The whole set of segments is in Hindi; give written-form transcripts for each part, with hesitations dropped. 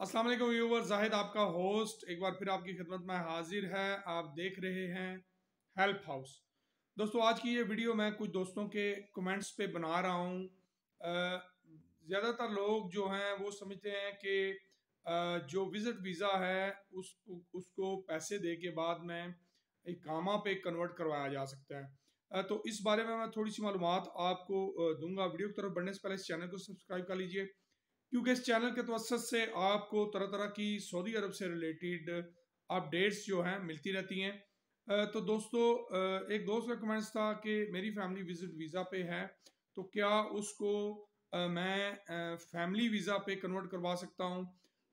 अस्सलाम वालेकुम व्यूअर्स, जाहिद आपका होस्ट एक बार फिर आपकी खिदमत में हाजिर है। आप देख रहे हैं हेल्प हाउस। दोस्तों, आज की ये वीडियो मैं कुछ दोस्तों के कमेंट्स पे बना रहा हूँ। ज़्यादातर लोग जो हैं वो समझते हैं कि जो विज़िट वीज़ा है उसको पैसे दे के बाद में इकामा पे कन्वर्ट करवाया जा सकता है। तो इस बारे में मैं थोड़ी सी मालूमात आपको दूंगा। वीडियो की तरफ बढ़ने से पहले इस चैनल को सब्सक्राइब कर लीजिए, क्योंकि इस चैनल के तवज्जुद से आपको तरह तरह की सऊदी अरब से रिलेटेड अपडेट्स जो हैं मिलती रहती हैं। तो दोस्तों, एक दोस्त का कमेंट्स था कि मेरी फैमिली विजिट वीज़ा पे है, तो क्या उसको मैं फैमिली वीज़ा पे कन्वर्ट करवा सकता हूँ।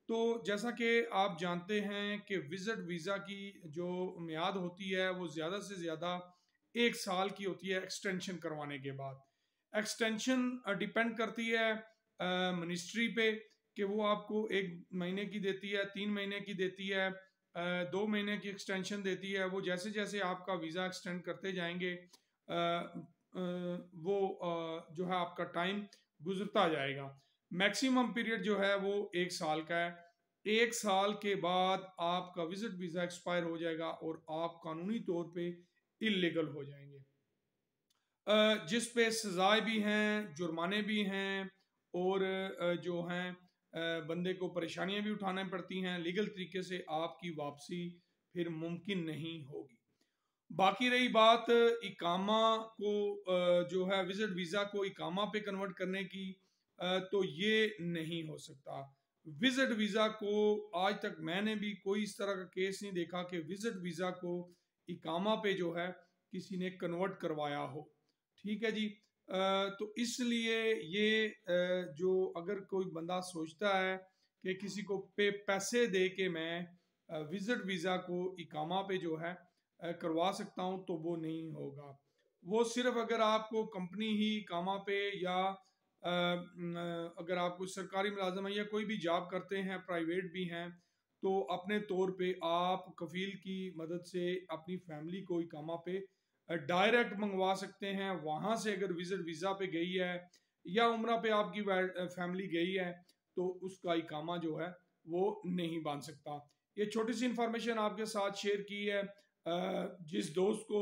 तो जैसा कि आप जानते हैं कि विजिट वीज़ा की जो मियाद होती है वो ज़्यादा से ज़्यादा 1 साल की होती है एक्सटेंशन करवाने के बाद। एक्सटेंशन डिपेंड करती है मिनिस्ट्री पे कि वो आपको 1 महीने की देती है, 3 महीने की देती है, 2 महीने की एक्सटेंशन देती है। वो जैसे जैसे आपका वीज़ा एक्सटेंड करते जाएंगे वो जो है आपका टाइम गुजरता जाएगा। मैक्सिमम पीरियड जो है वो 1 साल का है। 1 साल के बाद आपका विजिट वीज़ा एक्सपायर हो जाएगा और आप कानूनी तौर पे इलीगल हो जाएंगे, जिस पे सजाएं भी हैं, जुर्माने भी हैं और जो हैं बंदे को परेशानियां भी उठानी पड़ती हैं। लीगल तरीके से आपकी वापसी फिर मुमकिन नहीं होगी। बाकी रही बात इकामा को जो है विजिट वीज़ा को इकामा पे कन्वर्ट करने की, तो ये नहीं हो सकता। विजिट वीज़ा को आज तक मैंने भी कोई इस तरह का केस नहीं देखा कि विजिट वीज़ा को इकामा पे जो है किसी ने कन्वर्ट करवाया हो। ठीक है जी। तो इसलिए ये जो अगर कोई बंदा सोचता है कि किसी को पैसे दे के मैं विजिट वीज़ा को इकामा पे जो है करवा सकता हूँ, तो वो नहीं होगा। वो सिर्फ अगर आपको कंपनी ही इकामा पे या अगर आप कोई सरकारी मुलाजम है या कोई भी जॉब करते हैं, प्राइवेट भी हैं, तो अपने तौर पे आप कफील की मदद से अपनी फैमिली को इकामा पे डायरेक्ट मंगवा सकते हैं। वहाँ से अगर विजिट वीज़ा पे गई है या उम्रा पे आपकी फैमिली गई है, तो उसका इकामा जो है वो नहीं बन सकता। ये छोटी सी इंफॉर्मेशन आपके साथ शेयर की है। जिस दोस्त को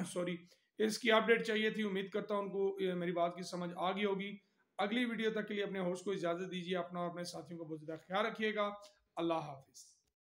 सॉरी इसकी अपडेट चाहिए थी, उम्मीद करता हूँ उनको मेरी बात की समझ आ गई होगी। अगली वीडियो तक के लिए अपने होस्ट को इजाज़त दीजिए। अपना और अपने साथियों का बहुत ज़्यादा ख्याल रखिएगा। अल्लाह हाफिज़।